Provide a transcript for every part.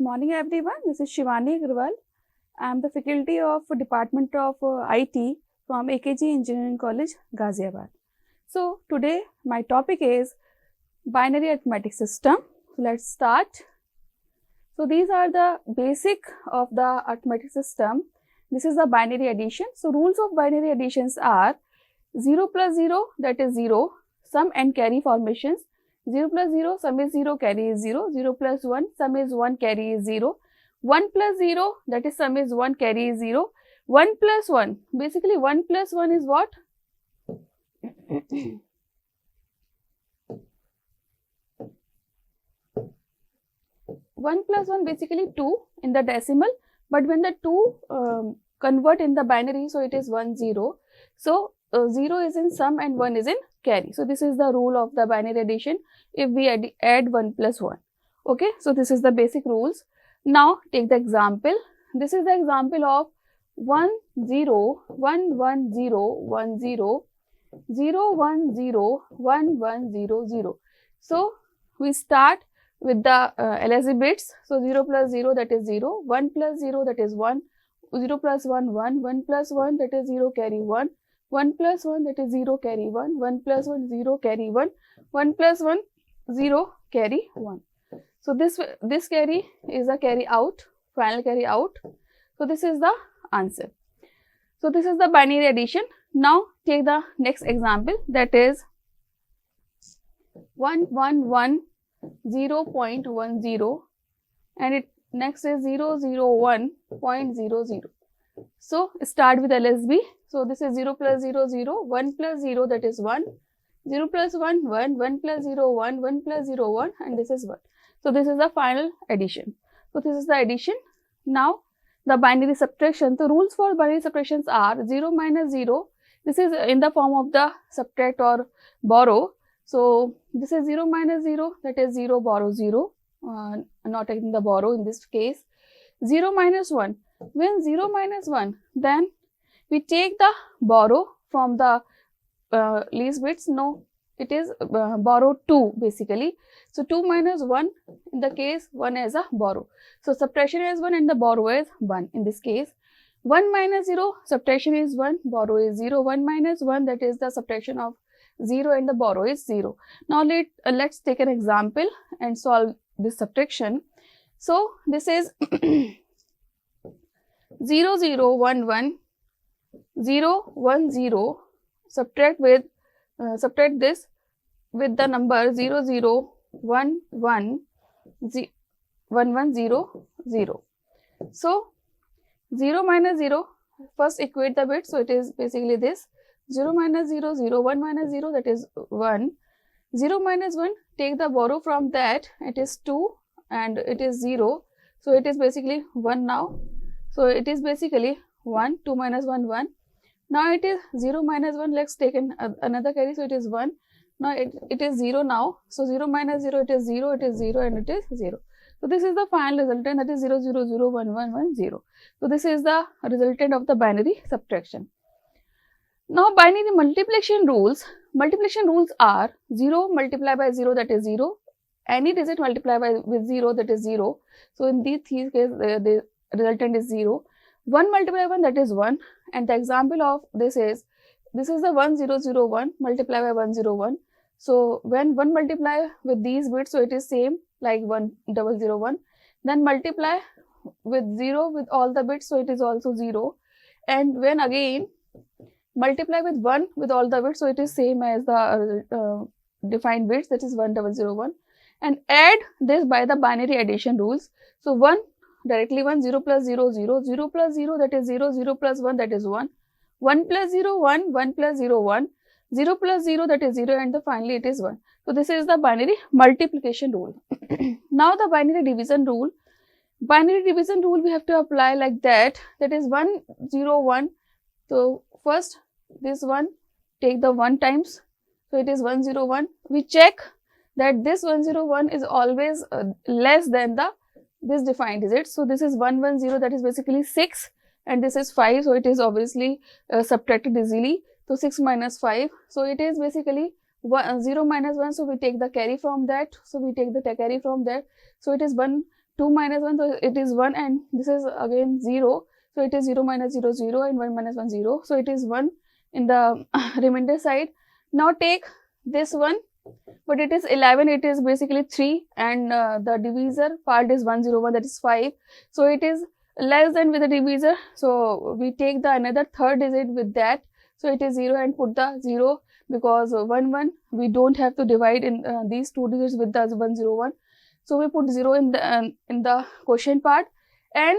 morning everyone, this is Shivani Agarwal. I am the faculty of Department of IT from AKG Engineering College, Ghaziabad. So today my topic is binary arithmetic system. So let's start. So these are the basic of the arithmetic system. This is the binary addition. So rules of binary additions are 0 plus 0, that is 0, sum and carry formations. 0 plus 0, sum is 0, carry is 0. 0 plus 1, sum is 1, carry is 0. 1 plus 0, that is sum is 1, carry is 0. 1 plus 1, basically 1 plus 1 is what? 1 plus 1 basically 2 in the decimal, but when the 2 convert in the binary, so it is 1 0. So 0 is in sum and 1 is in carry. So this is the rule of the binary addition if we add 1 plus 1. Okay, so this is the basic rules. Now take the example. This is the example of 1 0 1 1 0 1 0 0 1 0 1 1 0 0. So we start with the LSB bits. So 0 plus 0, that is 0, 1 plus 0, that is 1, 0 plus 1 1, 1 plus 1, that is 0, carry 1, 1 plus 1, that is 0, carry 1, 1 plus 1, 0, carry 1, 1 plus 1, 0, carry 1. So this carry is a carry out, final carry out. So this is the answer. So this is the binary addition. Now take the next example, that is 1 1 1 0.10 and it next is 001.00. So start with LSB. So this is 0 plus 0 0, 1 plus 0, that is 1, 0 plus 1 1, 1 plus 0 1, 1 plus 0 1, and this is 1. So this is the final addition. So this is the addition. Now the binary subtraction. The rules for binary subtractions are 0 minus 0. This is in the form of the subtract or borrow. So this is 0 minus 0, that is 0, borrow 0, not taking the borrow in this case. 0 minus 1, when 0 minus 1, then we take the borrow from the least bits. No, it is borrow 2 basically. So 2 minus 1, in the case 1 is a borrow. So subtraction is 1 and the borrow is 1 in this case. 1 minus 0, subtraction is 1, borrow is 0, 1 minus 1, that is the subtraction of 0 and the borrow is 0. Now let's take an example and solve this subtraction. So this is 0 0 1 1 0 1 0, subtract this with the number 0 0 1 1 1 1 0 0. So 0 minus 0, first equate the bits. So it is basically this 0 minus 0 0, 1 minus 0, that is 1, 0 minus 1, take the borrow from that, it is 2 and it is 0. So it is basically 1 now. So it is basically 1, 2 minus 1 1. Now it is 0 minus 1, let's take another carry. So it is 1. Now it is 0 now. So 0 minus 0, it is 0, it is 0 and it is 0. So this is the final resultant, that is 0 0 0 1 1 1 0. So this is the resultant of the binary subtraction. Now binary multiplication rules. Multiplication rules are 0 multiplied by 0, that is 0. Any digit multiplied with 0, that is 0. So in these cases the resultant is 0. 1 multiplied by 1, that is 1. And the example of this is the 1001 multiplied by 101. So when 1 multiply with these bits, so it is same like 1001. Then multiply with 0 with all the bits, so it is also 0. And when again multiply with 1 with all the bits, so it is same as the defined bits, that is 1001. And add this by the binary addition rules. So 1 directly 1, 0 plus 0 0, 0 plus 0, that is 0, 0 plus 1, that is 1, 1 plus 0 1, 1 plus 0 1, 0 plus 0, that is 0, and finally it is 1. So this is the binary multiplication rule. Now the binary division rule. Binary division rule we have to apply like that, that is 1 0 1. So first this one, take the 1 times, so it is 1 0 1. We check that this 1 0 1 is always less than this defined digit. So this is 1 1 0, that is basically 6, and this is 5, so it is obviously subtracted easily. So 6 minus 5, so it is basically 0 minus 1, so we take the carry from that. So we take the carry from that. So it is 1 2 minus 1, so it is 1, and this is again 0, so it is 0 minus 0 0, and 1 minus 1 0, so it is 1 in the remainder side. Now take this one, but it is 11, it is basically 3, and the divisor part is 101, that is 5, so it is less than with the divisor, so we take the another third digit with that, so it is 0, and put the 0, because 1 1 we don't have to divide in these two digits with the 101, so we put 0 in the quotient part and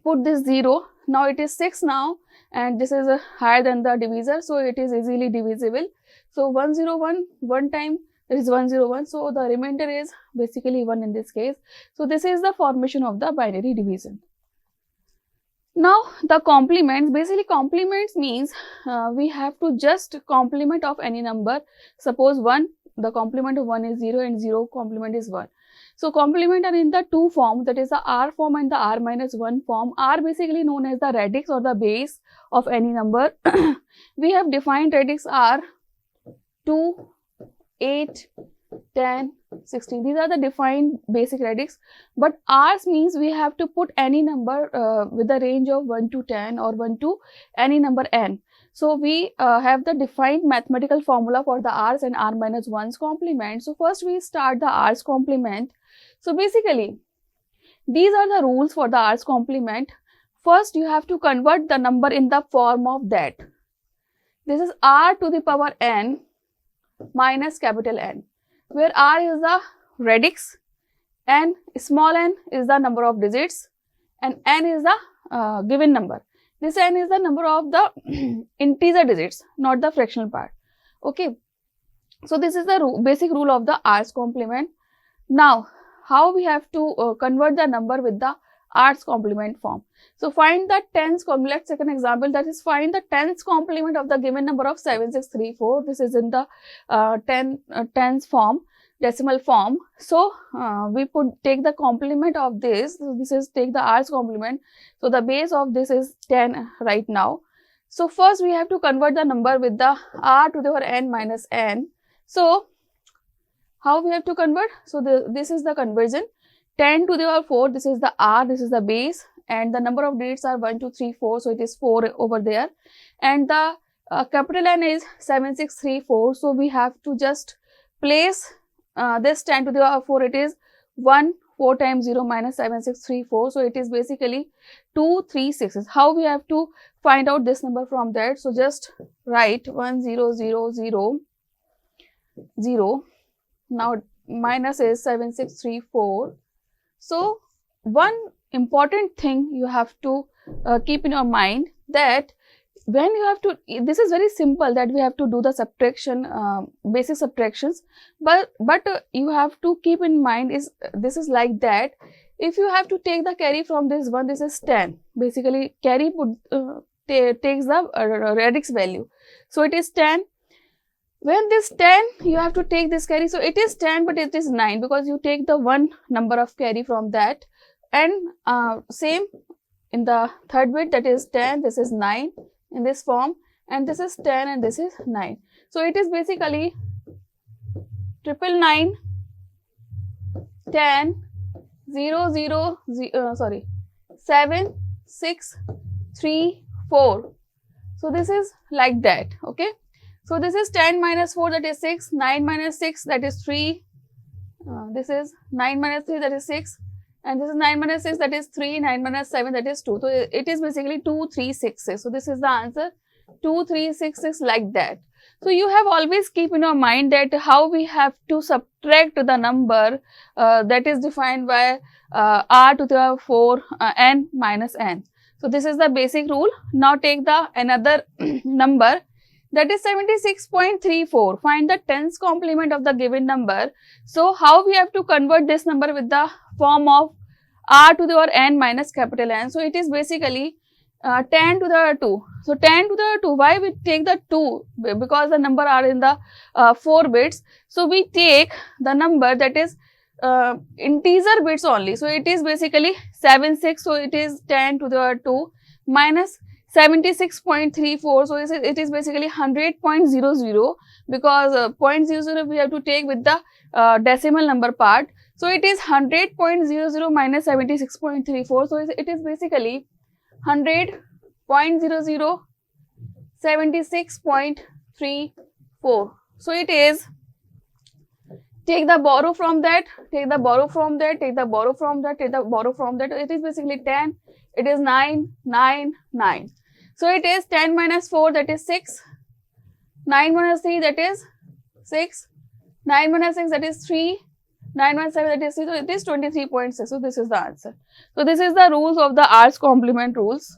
put this 0. Now it is 6 now, and this is higher than the divisor, so it is easily divisible. So 101 one time, there is 101, so the remainder is basically 1 in this case. So this is the formation of the binary division. Now the complements, basically complements means we have to just complement of any number. Suppose 1, the complement of 1 is 0, and 0 complement is 1. So complement are in the two forms, that is the R form and the R minus 1 form. R basically known as the radix or the base of any number. We have defined radix are 2, 8, 10, 16. These are the defined basic radix. But R's means we have to put any number with the range of 1 to 10 or 1 to any number n. So we have the defined mathematical formula for the R's and R minus 1's complement. So first we start the R's complement. So basically these are the rules for the R's complement. First you have to convert the number in the form of that. This is R to the power n minus capital N, where R is the radix and small n is the number of digits and n is the given number. This n is the number of the integer digits, not the fractional part. Okay. So this is the basic rule of the R's complement. Now, how we have to convert the number with the R's complement form. So find the tens complement. Let's take an example, that is find the tens complement of the given number of 7634. This is in the tens form, decimal form. So we take the complement of this. So this is take the R's complement. So the base of this is 10 right now. So first we have to convert the number with the R to the power n minus n. So how we have to convert? So this is the conversion. 10 to the power 4, this is the R, this is the base, and the number of digits are 1, 2, 3, 4, so it is 4 over there, and the capital N is 7634, so we have to just place this 10 to the power 4, it is 1, 4 times 0 minus 7634, so it is basically 236. How we have to find out this number from that? So just write 1000 0, now minus is 7634. So one important thing you have to keep in your mind, that when you have to, this is very simple that we have to do the subtraction, basic subtractions, but you have to keep in mind is this is like that. If you have to take the carry from this one, this is 10. Basically carry takes the radix value, so it is 10. When this 10, you have to take this carry, so it is 10, but it is 9 because you take the one number of carry from that, and same in the third bit, that is 10, this is 9 in this form, and this is 10 and this is 9. So it is basically 999 10 0 7 6 3 4. So this is like that. Okay. So this is 10 minus 4, that is 6, 9 minus 6, that is 3, this is 9 minus 3, that is 6, and this is 9 minus 6, that is 3, 9 minus 7, that is 2. So it is basically 2366. So this is the answer, 2366, like that. So you have always keep in your mind that how we have to subtract the number that is defined by R to the power 4 n minus n. So this is the basic rule. Now take the another number, that is 76.34. Find the tens complement of the given number. So how we have to convert this number with the form of R to the power n minus capital N. So it is basically 10 to the power 2. So 10 to the power 2. Why we take the 2? Because the number are in the 4 bits. So we take the number that is integer bits only. So it is basically 76. So it is 10 to the power 2 minus 76.34. So it is basically 100.00, because 0.00 we have to take with the decimal number part. So it is 100.00 minus 76.34. So it is basically 100.00 76.34. So it is, take the borrow from that, take the borrow from that, take the borrow from that, take the borrow from that. It is basically 10. It is 9, 9, 9. So it is 10 minus 4, that is 6. 9 minus 3, that is 6. 9 minus 6, that is 3. 9 minus 7, that is 3. So it is 23.6. So this is the answer. So this is the rules of the R's complement rules.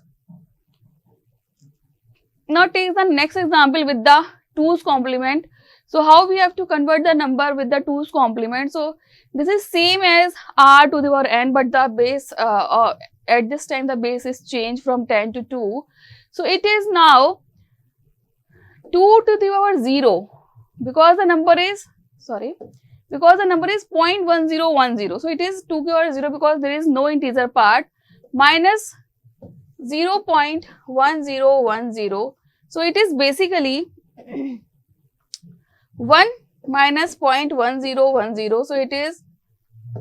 Now take the next example with the 2's complement. So how we have to convert the number with the 2's complement? So this is same as r to the power n, but the base at this time the base is changed from 10 to 2. So it is now 2 to the power 0, because the number is 0.1010. So it is 2 to the power 0 because there is no integer part, minus 0.1010. So it is basically 1 minus 0.1010. So it is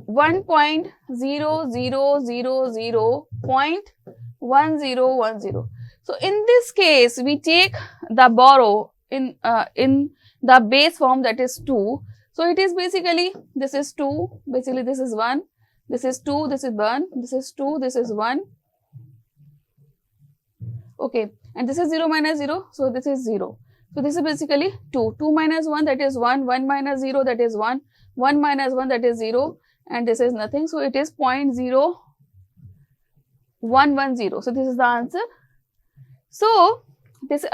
1.0000.1010. So in this case we take the borrow in the base form, that is 2. So it is basically, this is 2, basically this is 1, this is 2, this is 1, this is 2, this is 1. Okay, and this is 0 minus 0, so this is 0. So this is basically 2. 2 minus 1, that is 1. 1 minus 0, that is 1. 1 minus 1, that is 0. And this is nothing. So it is 0.0110. So this is the answer. So this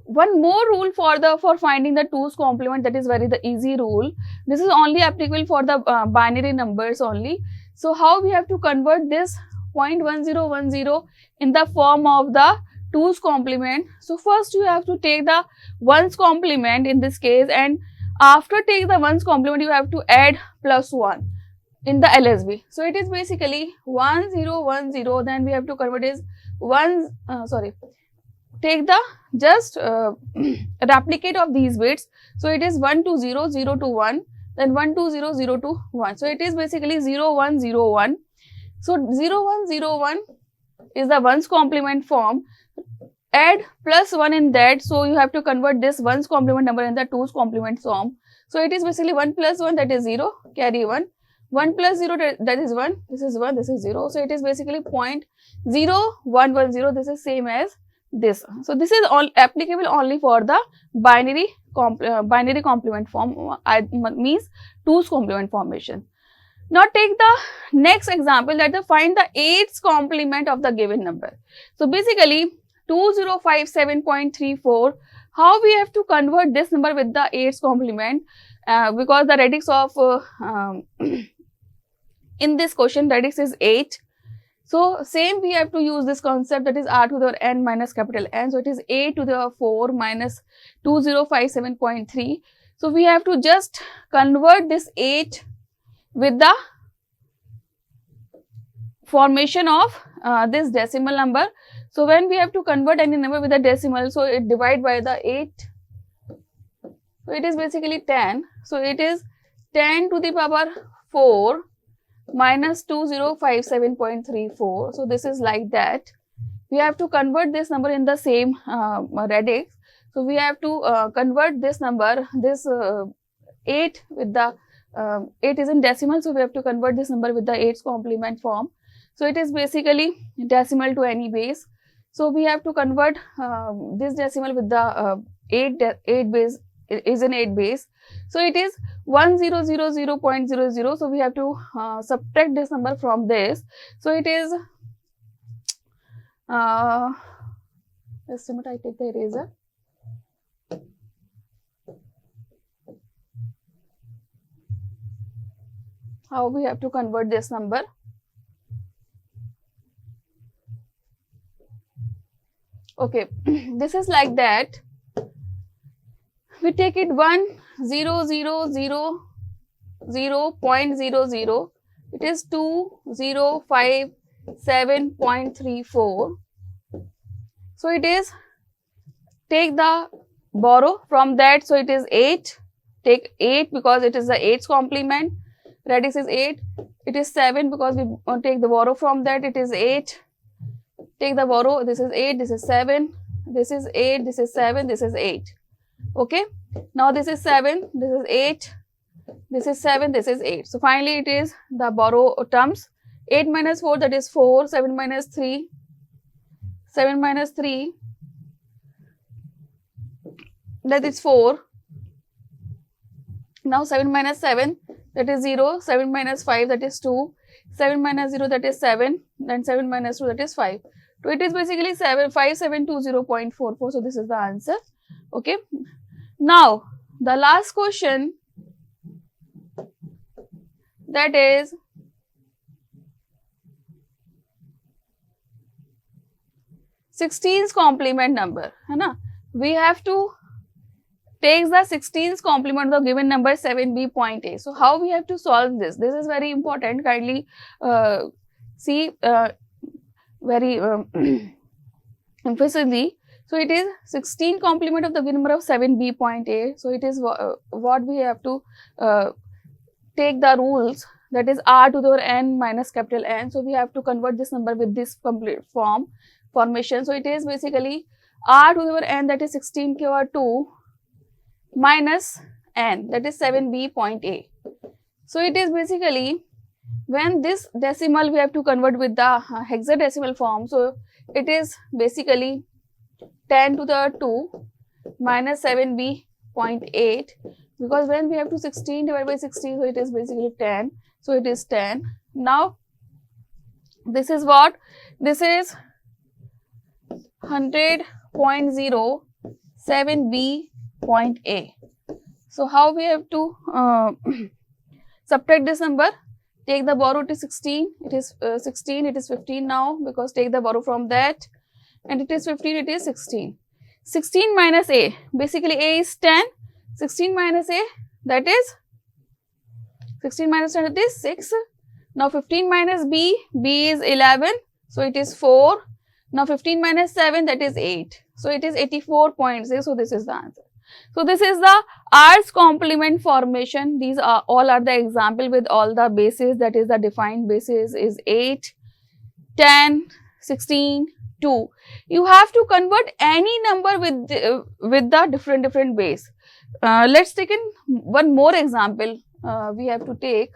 one more rule for finding the 2's complement, that is very the easy rule. This is only applicable for the binary numbers only. So how we have to convert this 0.1010 in the form of the 2's complement? So first you have to take the 1's complement in this case, and after take the 1's complement you have to add plus 1 in the LSB. So it is basically 1010, then we have to convert is take the just replicate of these bits. So it is 1 to 0, 0 to 1, then 1 to 0, 0 to 1. So it is basically 0101. So 0101 is the 1's complement form. Add plus 1 in that. So you have to convert this 1's complement number in the 2's complement form. So it is basically 1 plus 1, that is 0, carry 1. 1 plus 0, that is 1, this is 1, this is 0. So it is basically 0.0110. This is same as this. So this is all applicable only for the binary complement form, means 2's complement formation. Now take the next example, that find the 8's complement of the given number. So basically 2057.34. How we have to convert this number with the 8's complement? Because the radix of in this question radix is 8. So same we have to use this concept, that is r to the n minus capital N. So it is 8 to the 4 minus 2057.3. So we have to just convert this 8 with the formation of this decimal number. So when we have to convert any number with a decimal, so it divide by the 8. So it is basically 10. So it is 10 to the power 4 minus 2057.34. So this is like that. We have to convert this number in the same radix. So we have to convert this number, this 8 with the 8 is in decimal. So we have to convert this number with the 8's complement form. So it is basically decimal to any base. So we have to convert this decimal with the 8 base is in 8 base. So it is 1000.00. So we have to subtract this number from this. So it is just a minute, I take the eraser. How we have to convert this number? Okay, this is like that. We take it 1000.00. It is 2057.34. So it is, take the borrow from that. So it is 8. Take 8 because it is the 8's complement. Radius is 8. It is 7 because we take the borrow from that. It is 8. Take the borrow. This is 8. This is 7. This is 8. This is 7. This is 8. Okay. Now this is 7. This is 8. This is 7. This is 8. So finally it is the borrow terms. 8 minus 4, that is 4. 7 minus 3. 7 minus 3. That is 4. Now 7 minus 7, that is 0. 7 minus 5, that is 2. 7 minus 0, that is 7. Then 7 minus 2, that is 5. So it is basically 5720.44. So this is the answer. Okay. Now the last question, that is 16th complement number. है ना? We have to take the 16th complement of the given number 7b.a. So how we have to solve this? This is very important. Kindly see very emphatically. So it is 16 complement of the given number of 7b.a. So it is what we have to take the rules, that is r to the power n minus capital N. So we have to convert this number with this complete formation. So it is basically r to the power n, that is 16 power 2 minus n, that is 7b.a. So it is basically, when this decimal we have to convert with the hexadecimal form. So it is basically 10 to the 2 minus 7b.8, because when we have to 16 divided by 16, so it is basically 10. So it is 10. Now this is what? This is 100.07b.a. So how we have to subtract this number? Take the borrow to 16. It is 16. It is 15 now, because take the borrow from that, and it is 15. It is 16. 16 minus a. Basically a is 10. 16 minus a, that is 16 minus 10, that is 6. Now 15 minus b. B is 11. So it is 4. Now 15 minus 7, that is 8. So it is 84.6. So this is the answer. So this is the R's complement formation. These are all are the example with all the bases, that is the defined bases is 8, 10, 16, 2. You have to convert any number with the different base. Let's take in one more example. We have to take,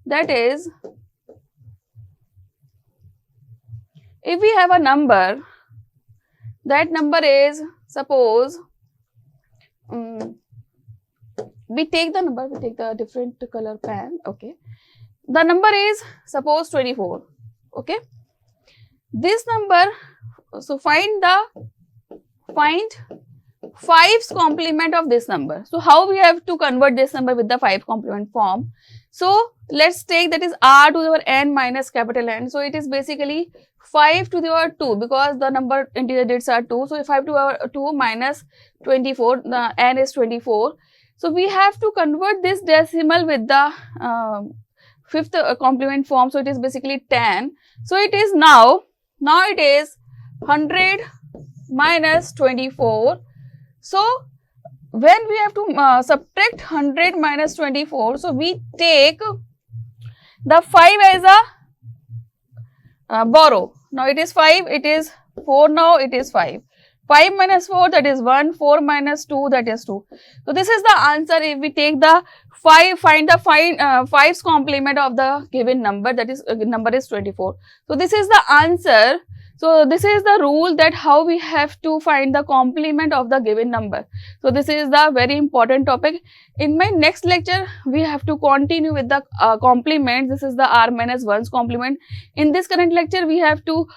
that is, if we have a number, that number is, suppose we take the number, we take the different color pen. Okay, the number is suppose 24. Okay, this number, so find 5's complement of this number. So how we have to convert this number with the 5 complement form? So let's take, that is r to the power n minus capital N. So it is basically 5 to the power 2, because the number integer digits are 2. So 5 to the power 2 minus 24, the n is 24. So we have to convert this decimal with the 5th complement form. So it is basically 10. So it is now it is 100 minus 24. So when we have to subtract 100 minus 24, so we take the 5 as a borrow. Now it is 5, it is 4, now it is 5. 5 minus 4, that is 1, 4 minus 2, that is 2. So this is the answer if we take the 5, find the 5's complement of the given number, that is number is 24. So this is the answer. So this is the rule, that how we have to find the complement of the given number. So this is the very important topic. In my next lecture, we have to continue with the complement. This is the r minus 1's complement. In this current lecture, we have to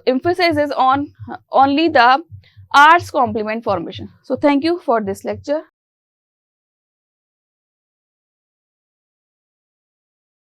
emphasize on only the r's complement formation. So thank you for this lecture.